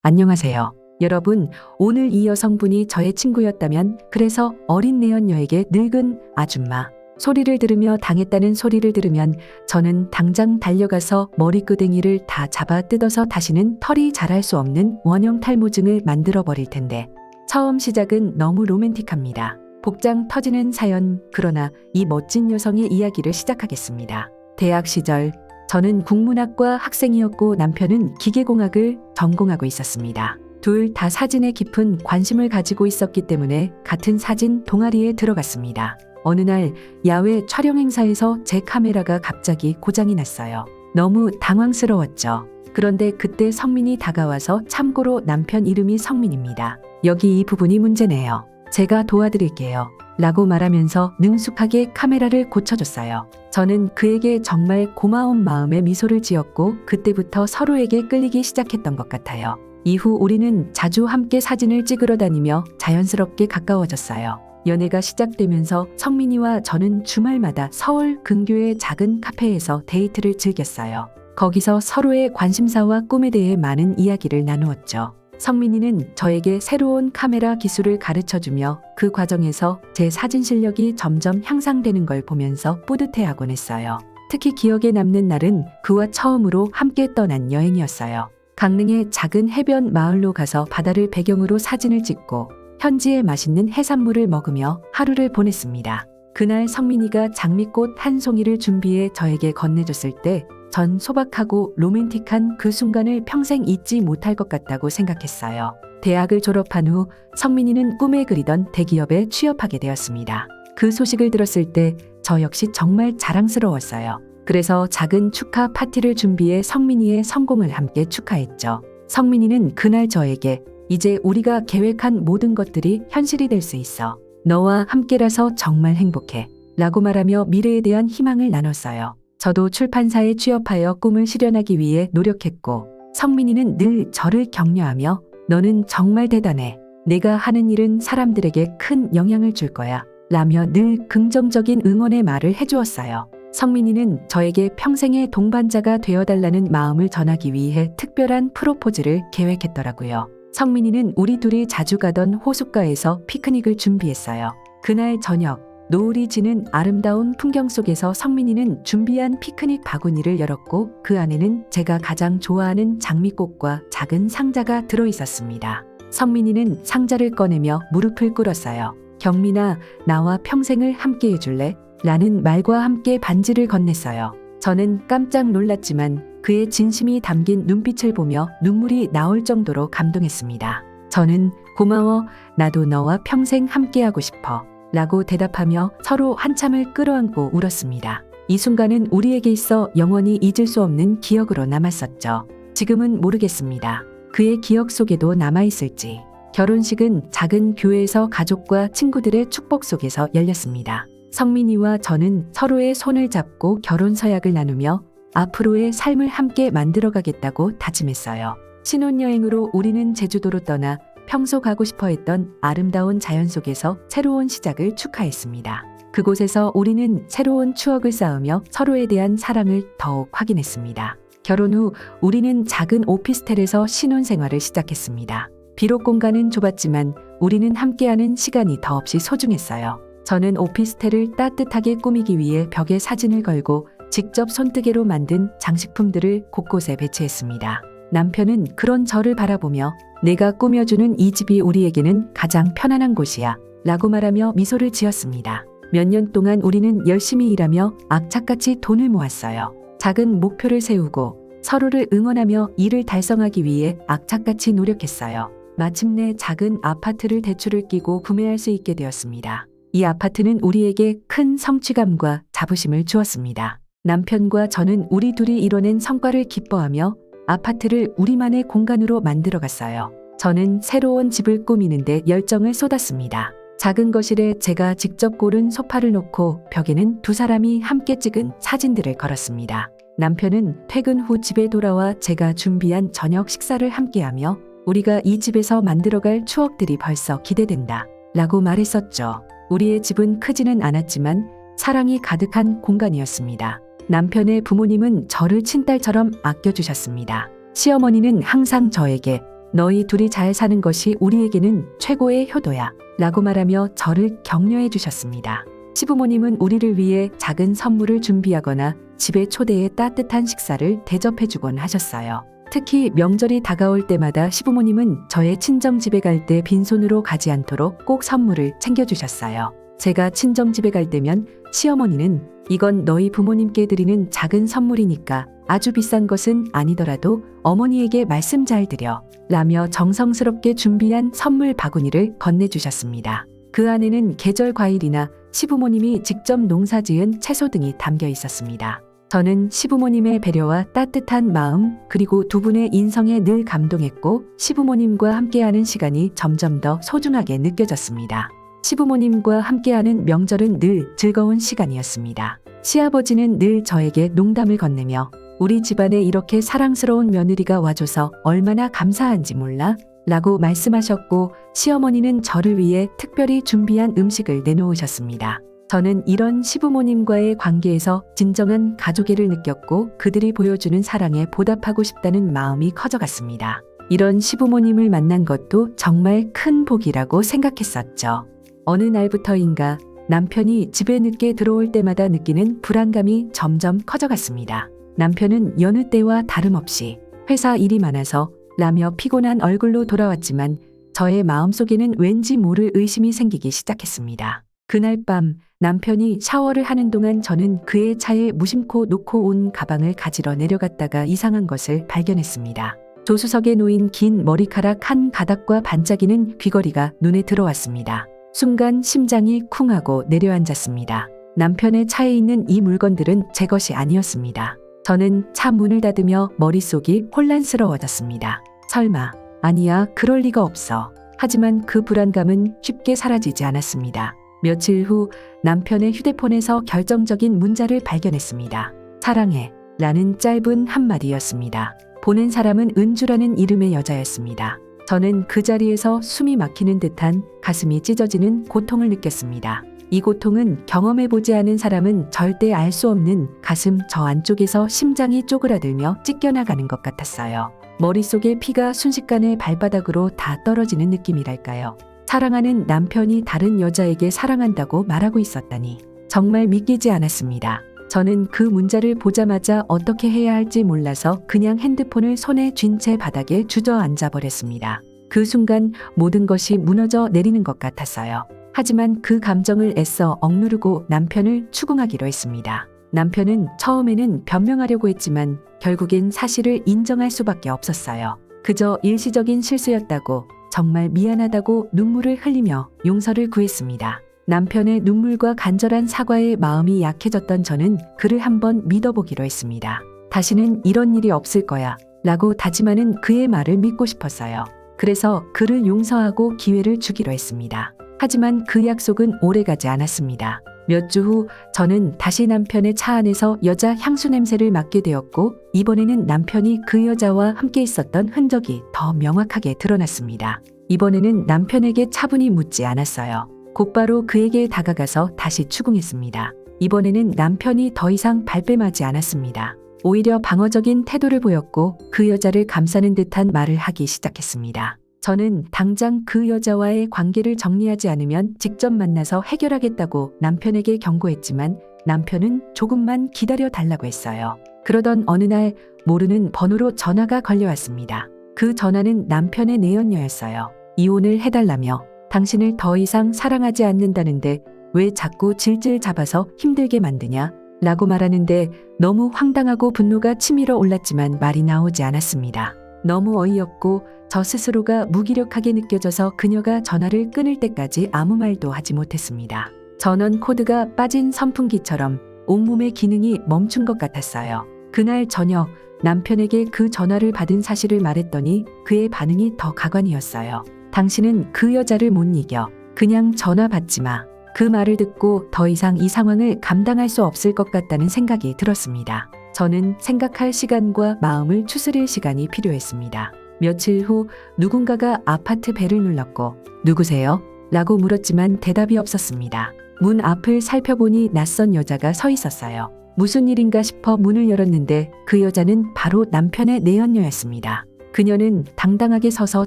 안녕하세요. 여러분, 오늘 이 여성분이 저의 친구였다면 그래서 어린 내연녀에게 늙은 아줌마 소리를 들으며 당했다는 소리를 들으면 저는 당장 달려가서 머리끄댕이를 다 잡아 뜯어서 다시는 털이 자랄 수 없는 원형 탈모증을 만들어 버릴 텐데 처음 시작은 너무 로맨틱합니다. 복장 터지는 사연. 그러나 이 멋진 여성의 이야기를 시작하겠습니다. 대학 시절 저는 국문학과 학생이었고 남편은 기계공학을 전공하고 있었습니다. 둘 다 사진에 깊은 관심을 가지고 있었기 때문에 같은 사진 동아리에 들어갔습니다. 어느 날 야외 촬영 행사에서 제 카메라가 갑자기 고장이 났어요. 너무 당황스러웠죠. 그런데 그때 성민이 다가와서 참고로 남편 이름이 성민입니다. 여기 이 부분이 문제네요. 제가 도와드릴게요. 라고 말하면서 능숙하게 카메라를 고쳐줬어요. 저는 그에게 정말 고마운 마음에 미소를 지었고 그때부터 서로에게 끌리기 시작했던 것 같아요. 이후 우리는 자주 함께 사진을 찍으러 다니며 자연스럽게 가까워졌어요. 연애가 시작되면서 성민이와 저는 주말마다 서울 근교의 작은 카페에서 데이트를 즐겼어요. 거기서 서로의 관심사와 꿈에 대해 많은 이야기를 나누었죠. 성민이는 저에게 새로운 카메라 기술을 가르쳐주며 그 과정에서 제 사진 실력이 점점 향상되는 걸 보면서 뿌듯해하곤 했어요. 특히 기억에 남는 날은 그와 처음으로 함께 떠난 여행이었어요. 강릉의 작은 해변 마을로 가서 바다를 배경으로 사진을 찍고 현지의 맛있는 해산물을 먹으며 하루를 보냈습니다. 그날 성민이가 장미꽃 한 송이를 준비해 저에게 건네줬을 때 전 소박하고 로맨틱한 그 순간을 평생 잊지 못할 것 같다고 생각했어요. 대학을 졸업한 후 성민이는 꿈에 그리던 대기업에 취업하게 되었습니다. 그 소식을 들었을 때 저 역시 정말 자랑스러웠어요. 그래서 작은 축하 파티를 준비해 성민이의 성공을 함께 축하했죠. 성민이는 그날 저에게 이제 우리가 계획한 모든 것들이 현실이 될 수 있어. 너와 함께라서 정말 행복해. 라고 말하며 미래에 대한 희망을 나눴어요. 저도 출판사에 취업하여 꿈을 실현하기 위해 노력했고 성민이는 늘 저를 격려하며 너는 정말 대단해. 내가 하는 일은 사람들에게 큰 영향을 줄 거야. 라며 늘 긍정적인 응원의 말을 해주었어요. 성민이는 저에게 평생의 동반자가 되어달라는 마음을 전하기 위해 특별한 프로포즈를 계획했더라고요. 성민이는 우리 둘이 자주 가던 호숫가에서 피크닉을 준비했어요. 그날 저녁 노을이 지는 아름다운 풍경 속에서 성민이는 준비한 피크닉 바구니를 열었고 그 안에는 제가 가장 좋아하는 장미꽃과 작은 상자가 들어 있었습니다. 성민이는 상자를 꺼내며 무릎을 꿇었어요. 경민아, 나와 평생을 함께 해줄래? 라는 말과 함께 반지를 건넸어요. 저는 깜짝 놀랐지만 그의 진심이 담긴 눈빛을 보며 눈물이 나올 정도로 감동했습니다. 저는 고마워, 나도 너와 평생 함께하고 싶어. 라고 대답하며 서로 한참을 끌어안고 울었습니다. 이 순간은 우리에게 있어 영원히 잊을 수 없는 기억으로 남았었죠. 지금은 모르겠습니다. 그의 기억 속에도 남아있을지. 결혼식은 작은 교회에서 가족과 친구들의 축복 속에서 열렸습니다. 성민이와 저는 서로의 손을 잡고 결혼 서약을 나누며 앞으로의 삶을 함께 만들어가겠다고 다짐했어요. 신혼여행으로 우리는 제주도로 떠나 평소 가고 싶어 했던 아름다운 자연 속에서 새로운 시작을 축하했습니다. 그곳에서 우리는 새로운 추억을 쌓으며 서로에 대한 사랑을 더욱 확인했습니다. 결혼 후 우리는 작은 오피스텔에서 신혼생활을 시작했습니다. 비록 공간은 좁았지만 우리는 함께하는 시간이 더없이 소중했어요. 저는 오피스텔을 따뜻하게 꾸미기 위해 벽에 사진을 걸고 직접 손뜨개로 만든 장식품들을 곳곳에 배치했습니다. 남편은 그런 저를 바라보며 내가 꾸며주는 이 집이 우리에게는 가장 편안한 곳이야 라고 말하며 미소를 지었습니다. 몇 년 동안 우리는 열심히 일하며 악착같이 돈을 모았어요. 작은 목표를 세우고 서로를 응원하며 이를 달성하기 위해 악착같이 노력했어요. 마침내 작은 아파트를 대출을 끼고 구매할 수 있게 되었습니다. 이 아파트는 우리에게 큰 성취감과 자부심을 주었습니다. 남편과 저는 우리 둘이 이뤄낸 성과를 기뻐하며 아파트를 우리만의 공간으로 만들어갔어요. 저는 새로운 집을 꾸미는데 열정을 쏟았습니다. 작은 거실에 제가 직접 고른 소파를 놓고 벽에는 두 사람이 함께 찍은 사진들을 걸었습니다. 남편은 퇴근 후 집에 돌아와 제가 준비한 저녁 식사를 함께하며 우리가 이 집에서 만들어갈 추억들이 벌써 기대된다 라고 말했었죠. 우리의 집은 크지는 않았지만 사랑이 가득한 공간이었습니다. 남편의 부모님은 저를 친딸처럼 아껴주셨습니다. 시어머니는 항상 저에게 너희 둘이 잘 사는 것이 우리에게는 최고의 효도야. 라고 말하며 저를 격려해 주셨습니다. 시부모님은 우리를 위해 작은 선물을 준비하거나 집에 초대해 따뜻한 식사를 대접해 주곤 하셨어요. 특히 명절이 다가올 때마다 시부모님은 저의 친정집에 갈 때 빈손으로 가지 않도록 꼭 선물을 챙겨주셨어요. 제가 친정집에 갈 때면 시어머니는 이건 너희 부모님께 드리는 작은 선물이니까 아주 비싼 것은 아니더라도 어머니에게 말씀 잘 드려 라며 정성스럽게 준비한 선물 바구니를 건네주셨습니다. 그 안에는 계절 과일이나 시부모님이 직접 농사지은 채소 등이 담겨 있었습니다. 저는 시부모님의 배려와 따뜻한 마음 그리고 두 분의 인성에 늘 감동했고 시부모님과 함께하는 시간이 점점 더 소중하게 느껴졌습니다. 시부모님과 함께하는 명절은 늘 즐거운 시간이었습니다. 시아버지는 늘 저에게 농담을 건네며 우리 집안에 이렇게 사랑스러운 며느리가 와줘서 얼마나 감사한지 몰라? 라고 말씀하셨고 시어머니는 저를 위해 특별히 준비한 음식을 내놓으셨습니다. 저는 이런 시부모님과의 관계에서 진정한 가족애를 느꼈고 그들이 보여주는 사랑에 보답하고 싶다는 마음이 커져갔습니다. 이런 시부모님을 만난 것도 정말 큰 복이라고 생각했었죠. 어느 날부터인가 남편이 집에 늦게 들어올 때마다 느끼는 불안감이 점점 커져갔습니다. 남편은 여느 때와 다름없이 회사 일이 많아서 라며 피곤한 얼굴로 돌아왔지만 저의 마음속에는 왠지 모를 의심이 생기기 시작했습니다. 그날 밤 남편이 샤워를 하는 동안 저는 그의 차에 무심코 놓고 온 가방을 가지러 내려갔다가 이상한 것을 발견했습니다. 조수석에 놓인 긴 머리카락 한 가닥과 반짝이는 귀걸이가 눈에 들어왔습니다. 순간 심장이 쿵하고 내려앉았습니다. 남편의 차에 있는 이 물건들은 제 것이 아니었습니다. 저는 차 문을 닫으며 머릿속이 혼란스러워졌습니다. 설마, 아니야, 그럴 리가 없어. 하지만 그 불안감은 쉽게 사라지지 않았습니다. 며칠 후 남편의 휴대폰에서 결정적인 문자를 발견했습니다. 사랑해 라는 짧은 한마디였습니다. 보낸 사람은 은주라는 이름의 여자였습니다. 저는 그 자리에서 숨이 막히는 듯한 가슴이 찢어지는 고통을 느꼈습니다. 이 고통은 경험해보지 않은 사람은 절대 알 수 없는 가슴 저 안쪽에서 심장이 쪼그라들며 찢겨나가는 것 같았어요. 머릿속에 피가 순식간에 발바닥으로 다 떨어지는 느낌이랄까요. 사랑하는 남편이 다른 여자에게 사랑한다고 말하고 있었다니 정말 믿기지 않았습니다. 저는 그 문자를 보자마자 어떻게 해야 할지 몰라서 그냥 핸드폰을 손에 쥔 채 바닥에 주저앉아 버렸습니다. 그 순간 모든 것이 무너져 내리는 것 같았어요. 하지만 그 감정을 애써 억누르고 남편을 추궁하기로 했습니다. 남편은 처음에는 변명하려고 했지만 결국엔 사실을 인정할 수밖에 없었어요. 그저 일시적인 실수였다고 정말 미안하다고 눈물을 흘리며 용서를 구했습니다. 남편의 눈물과 간절한 사과에 마음이 약해졌던 저는 그를 한번 믿어보기로 했습니다. 다시는 이런 일이 없을 거야 라고 다짐하는 그의 말을 믿고 싶었어요. 그래서 그를 용서하고 기회를 주기로 했습니다. 하지만 그 약속은 오래가지 않았습니다. 몇 주 후 저는 다시 남편의 차 안에서 여자 향수 냄새를 맡게 되었고 이번에는 남편이 그 여자와 함께 있었던 흔적이 더 명확하게 드러났습니다. 이번에는 남편에게 차분히 묻지 않았어요. 곧바로 그에게 다가가서 다시 추궁했습니다. 이번에는 남편이 더 이상 발뺌하지 않았습니다. 오히려 방어적인 태도를 보였고 그 여자를 감싸는 듯한 말을 하기 시작했습니다. 저는 당장 그 여자와의 관계를 정리하지 않으면 직접 만나서 해결하겠다고 남편에게 경고했지만 남편은 조금만 기다려 달라고 했어요. 그러던 어느 날 모르는 번호로 전화가 걸려왔습니다. 그 전화는 남편의 내연녀였어요. 이혼을 해달라며 당신을 더 이상 사랑하지 않는다는데 왜 자꾸 질질 잡아서 힘들게 만드냐? 라고 말하는데 너무 황당하고 분노가 치밀어 올랐지만 말이 나오지 않았습니다. 너무 어이없고 저 스스로가 무기력하게 느껴져서 그녀가 전화를 끊을 때까지 아무 말도 하지 못했습니다. 전원 코드가 빠진 선풍기처럼 온몸의 기능이 멈춘 것 같았어요. 그날 저녁 남편에게 그 전화를 받은 사실을 말했더니 그의 반응이 더 가관이었어요. 당신은 그 여자를 못 이겨. 그냥 전화 받지 마. 그 말을 듣고 더 이상 이 상황을 감당할 수 없을 것 같다는 생각이 들었습니다. 저는 생각할 시간과 마음을 추스릴 시간이 필요했습니다. 며칠 후 누군가가 아파트 벨을 눌렀고 누구세요? 라고 물었지만 대답이 없었습니다. 문 앞을 살펴보니 낯선 여자가 서 있었어요. 무슨 일인가 싶어 문을 열었는데 그 여자는 바로 남편의 내연녀였습니다. 그녀는 당당하게 서서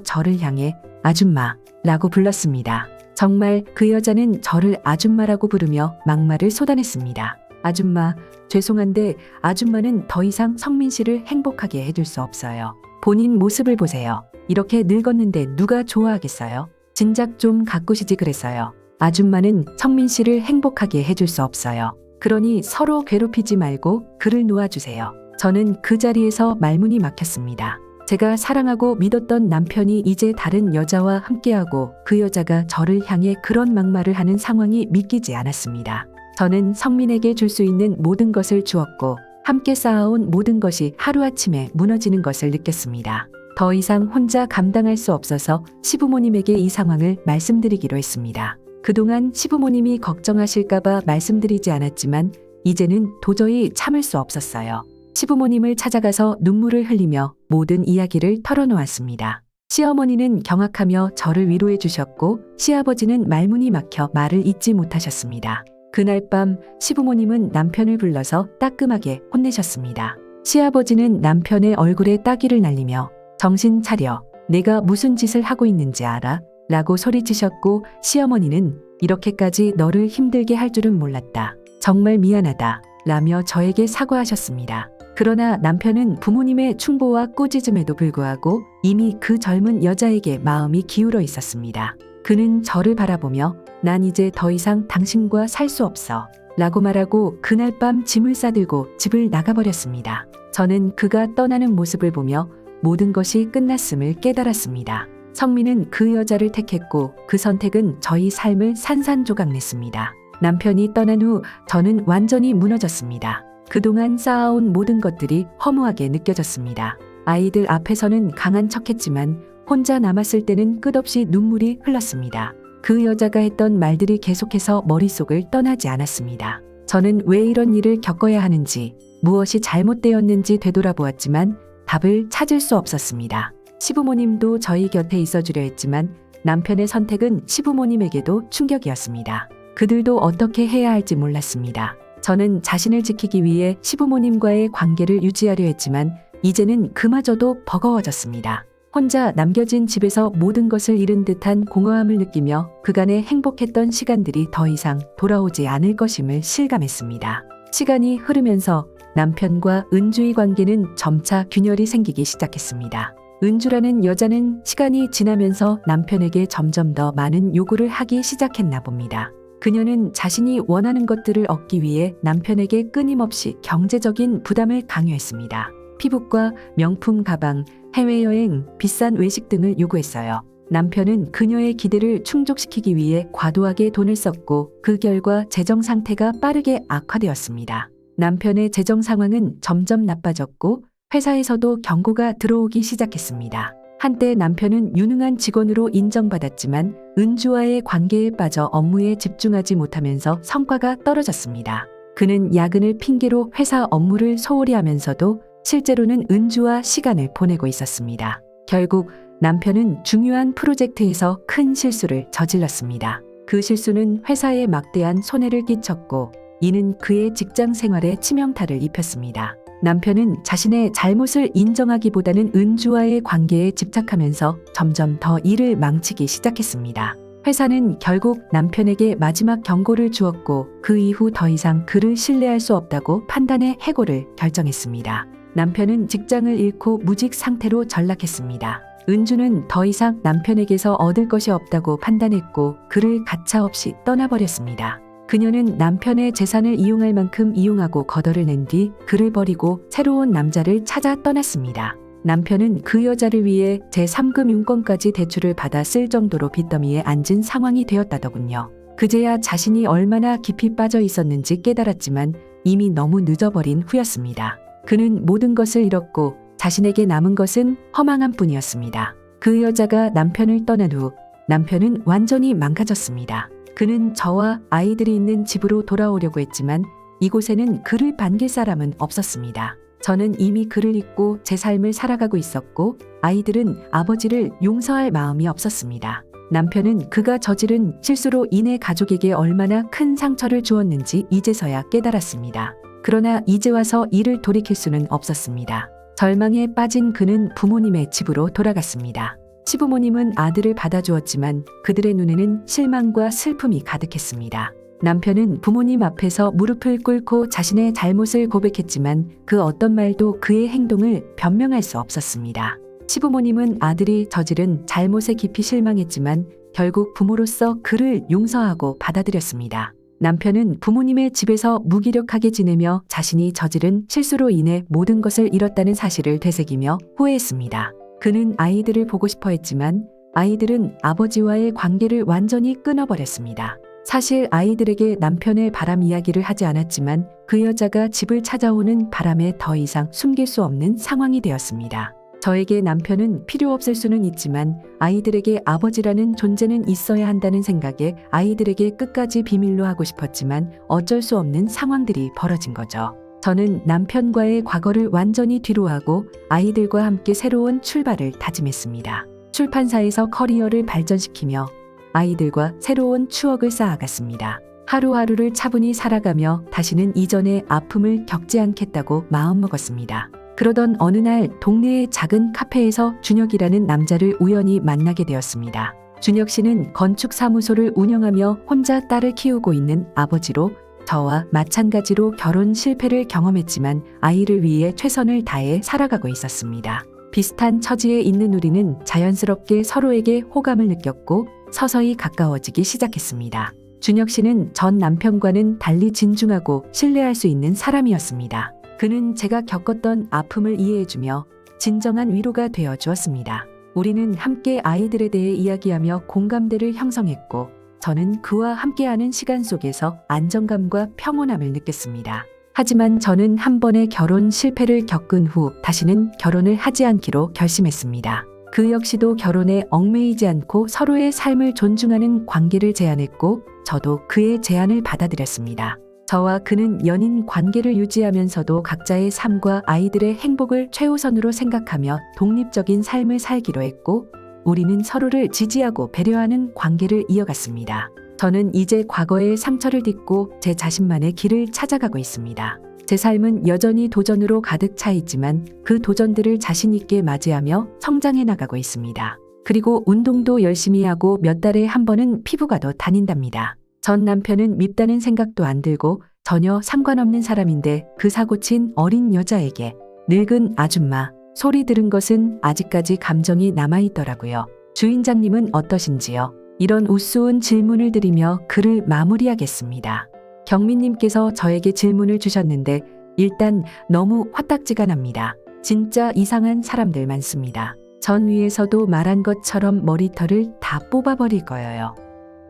저를 향해 아줌마라고 불렀습니다. 정말 그 여자는 저를 아줌마라고 부르며 막말을 쏟아냈습니다. 아줌마, 죄송한데 아줌마는 더 이상 성민 씨를 행복하게 해줄 수 없어요. 본인 모습을 보세요. 이렇게 늙었는데 누가 좋아하겠어요? 진작 좀 가꾸시지 그랬어요. 아줌마는 성민 씨를 행복하게 해줄 수 없어요. 그러니 서로 괴롭히지 말고 글을 놓아주세요. 저는 그 자리에서 말문이 막혔습니다. 제가 사랑하고 믿었던 남편이 이제 다른 여자와 함께하고 그 여자가 저를 향해 그런 막말을 하는 상황이 믿기지 않았습니다. 저는 성민에게 줄 수 있는 모든 것을 주었고 함께 쌓아온 모든 것이 하루아침에 무너지는 것을 느꼈습니다. 더 이상 혼자 감당할 수 없어서 시부모님에게 이 상황을 말씀드리기로 했습니다. 그동안 시부모님이 걱정하실까봐 말씀드리지 않았지만 이제는 도저히 참을 수 없었어요. 시부모님을 찾아가서 눈물을 흘리며 모든 이야기를 털어놓았습니다. 시어머니는 경악하며 저를 위로해 주셨고 시아버지는 말문이 막혀 말을 잇지 못하셨습니다. 그날 밤 시부모님은 남편을 불러서 따끔하게 혼내셨습니다. 시아버지는 남편의 얼굴에 따귀를 날리며 정신 차려, 내가 무슨 짓을 하고 있는지 알아? 라고 소리치셨고 시어머니는 이렇게까지 너를 힘들게 할 줄은 몰랐다. 정말 미안하다. 라며 저에게 사과하셨습니다. 그러나 남편은 부모님의 충고와 꾸짖음에도 불구하고 이미 그 젊은 여자에게 마음이 기울어 있었습니다. 그는 저를 바라보며 난 이제 더 이상 당신과 살 수 없어 라고 말하고 그날 밤 짐을 싸들고 집을 나가버렸습니다. 저는 그가 떠나는 모습을 보며 모든 것이 끝났음을 깨달았습니다. 성민은 그 여자를 택했고 그 선택은 저희 삶을 산산조각냈습니다. 남편이 떠난 후 저는 완전히 무너졌습니다. 그동안 쌓아온 모든 것들이 허무하게 느껴졌습니다. 아이들 앞에서는 강한 척했지만 혼자 남았을 때는 끝없이 눈물이 흘렀습니다. 그 여자가 했던 말들이 계속해서 머릿속을 떠나지 않았습니다. 저는 왜 이런 일을 겪어야 하는지, 무엇이 잘못되었는지 되돌아보았지만 답을 찾을 수 없었습니다. 시부모님도 저희 곁에 있어주려 했지만 남편의 선택은 시부모님에게도 충격이었습니다. 그들도 어떻게 해야 할지 몰랐습니다. 저는 자신을 지키기 위해 시부모님과의 관계를 유지하려 했지만 이제는 그마저도 버거워졌습니다. 혼자 남겨진 집에서 모든 것을 잃은 듯한 공허함을 느끼며 그간의 행복했던 시간들이 더 이상 돌아오지 않을 것임을 실감했습니다. 시간이 흐르면서 남편과 은주의 관계는 점차 균열이 생기기 시작했습니다. 은주라는 여자는 시간이 지나면서 남편에게 점점 더 많은 요구를 하기 시작했나 봅니다. 그녀는 자신이 원하는 것들을 얻기 위해 남편에게 끊임없이 경제적인 부담을 강요했습니다. 피부과 명품 가방, 해외여행, 비싼 외식 등을 요구했어요. 남편은 그녀의 기대를 충족시키기 위해 과도하게 돈을 썼고 그 결과 재정 상태가 빠르게 악화되었습니다. 남편의 재정 상황은 점점 나빠졌고 회사에서도 경고가 들어오기 시작했습니다. 한때 남편은 유능한 직원으로 인정받았지만 은주와의 관계에 빠져 업무에 집중하지 못하면서 성과가 떨어졌습니다. 그는 야근을 핑계로 회사 업무를 소홀히 하면서도 실제로는 은주와 시간을 보내고 있었습니다. 결국 남편은 중요한 프로젝트에서 큰 실수를 저질렀습니다. 그 실수는 회사에 막대한 손해를 끼쳤고 이는 그의 직장 생활에 치명타를 입혔습니다. 남편은 자신의 잘못을 인정하기보다는 은주와의 관계에 집착하면서 점점 더 일을 망치기 시작했습니다. 회사는 결국 남편에게 마지막 경고를 주었고 그 이후 더 이상 그를 신뢰할 수 없다고 판단해 해고를 결정했습니다. 남편은 직장을 잃고 무직 상태로 전락했습니다. 은주는 더 이상 남편에게서 얻을 것이 없다고 판단했고 그를 가차없이 떠나버렸습니다. 그녀는 남편의 재산을 이용할 만큼 이용하고 거덜을 낸 뒤 그를 버리고 새로운 남자를 찾아 떠났습니다. 남편은 그 여자를 위해 제3금융권까지 대출을 받아 쓸 정도로 빚더미에 앉은 상황이 되었다더군요. 그제야 자신이 얼마나 깊이 빠져 있었는지 깨달았지만 이미 너무 늦어버린 후였습니다. 그는 모든 것을 잃었고 자신에게 남은 것은 허망한 뿐이었습니다. 그 여자가 남편을 떠난 후 남편은 완전히 망가졌습니다. 그는 저와 아이들이 있는 집으로 돌아오려고 했지만 이곳에는 그를 반길 사람은 없었습니다. 저는 이미 그를 잊고 제 삶을 살아가고 있었고 아이들은 아버지를 용서할 마음이 없었습니다. 남편은 그가 저지른 실수로 인해 가족에게 얼마나 큰 상처를 주었는지 이제서야 깨달았습니다. 그러나 이제 와서 이를 돌이킬 수는 없었습니다. 절망에 빠진 그는 부모님의 집으로 돌아갔습니다. 시부모님은 아들을 받아주었지만 그들의 눈에는 실망과 슬픔이 가득했습니다. 남편은 부모님 앞에서 무릎을 꿇고 자신의 잘못을 고백했지만 그 어떤 말도 그의 행동을 변명할 수 없었습니다. 시부모님은 아들이 저지른 잘못에 깊이 실망했지만 결국 부모로서 그를 용서하고 받아들였습니다. 남편은 부모님의 집에서 무기력하게 지내며 자신이 저지른 실수로 인해 모든 것을 잃었다는 사실을 되새기며 후회했습니다. 그는 아이들을 보고 싶어 했지만 아이들은 아버지와의 관계를 완전히 끊어버렸습니다. 사실 아이들에게 남편의 바람 이야기를 하지 않았지만 그 여자가 집을 찾아오는 바람에 더 이상 숨길 수 없는 상황이 되었습니다. 저에게 남편은 필요 없을 수는 있지만 아이들에게 아버지라는 존재는 있어야 한다는 생각에 아이들에게 끝까지 비밀로 하고 싶었지만 어쩔 수 없는 상황들이 벌어진 거죠. 저는 남편과의 과거를 완전히 뒤로하고 아이들과 함께 새로운 출발을 다짐했습니다. 출판사에서 커리어를 발전시키며 아이들과 새로운 추억을 쌓아갔습니다. 하루하루를 차분히 살아가며 다시는 이전의 아픔을 겪지 않겠다고 마음먹었습니다. 그러던 어느 날 동네의 작은 카페에서 준혁이라는 남자를 우연히 만나게 되었습니다. 준혁 씨는 건축사무소를 운영하며 혼자 딸을 키우고 있는 아버지로 저와 마찬가지로 결혼 실패를 경험했지만 아이를 위해 최선을 다해 살아가고 있었습니다. 비슷한 처지에 있는 우리는 자연스럽게 서로에게 호감을 느꼈고 서서히 가까워지기 시작했습니다. 준혁 씨는 전 남편과는 달리 진중하고 신뢰할 수 있는 사람이었습니다. 그는 제가 겪었던 아픔을 이해해주며 진정한 위로가 되어 주었습니다. 우리는 함께 아이들에 대해 이야기하며 공감대를 형성했고 저는 그와 함께하는 시간 속에서 안정감과 평온함을 느꼈습니다. 하지만 저는 한 번의 결혼 실패를 겪은 후 다시는 결혼을 하지 않기로 결심했습니다. 그 역시도 결혼에 얽매이지 않고 서로의 삶을 존중하는 관계를 제안했고 저도 그의 제안을 받아들였습니다. 저와 그는 연인 관계를 유지하면서도 각자의 삶과 아이들의 행복을 최우선으로 생각하며 독립적인 삶을 살기로 했고 우리는 서로를 지지하고 배려하는 관계를 이어갔습니다. 저는 이제 과거의 상처를 딛고 제 자신만의 길을 찾아가고 있습니다. 제 삶은 여전히 도전으로 가득 차 있지만 그 도전들을 자신 있게 맞이하며 성장해 나가고 있습니다. 그리고 운동도 열심히 하고 몇 달에 한 번은 피부과도 다닌답니다. 전 남편은 밉다는 생각도 안 들고 전혀 상관없는 사람인데 그 사고친 어린 여자에게 늙은 아줌마 소리 들은 것은 아직까지 감정이 남아있더라고요. 주인장님은 어떠신지요? 이런 우스운 질문을 드리며 글을 마무리하겠습니다. 경민님께서 저에게 질문을 주셨는데 일단 너무 화딱지가 납니다. 진짜 이상한 사람들 많습니다. 전 위에서도 말한 것처럼 머리털을 다 뽑아버릴 거예요.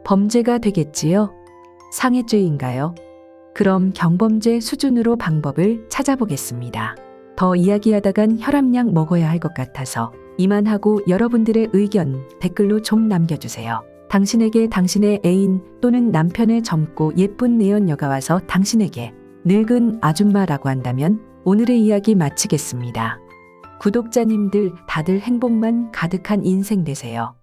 범죄가 되겠지요? 상해죄인가요? 그럼 경범죄 수준으로 방법을 찾아보겠습니다. 더 이야기하다간 혈압약 먹어야 할 것 같아서 이만하고 여러분들의 의견 댓글로 좀 남겨주세요. 당신에게 당신의 애인 또는 남편의 젊고 예쁜 내연녀가 와서 당신에게 늙은 아줌마라고 한다면 오늘의 이야기 마치겠습니다. 구독자님들 다들 행복만 가득한 인생 되세요.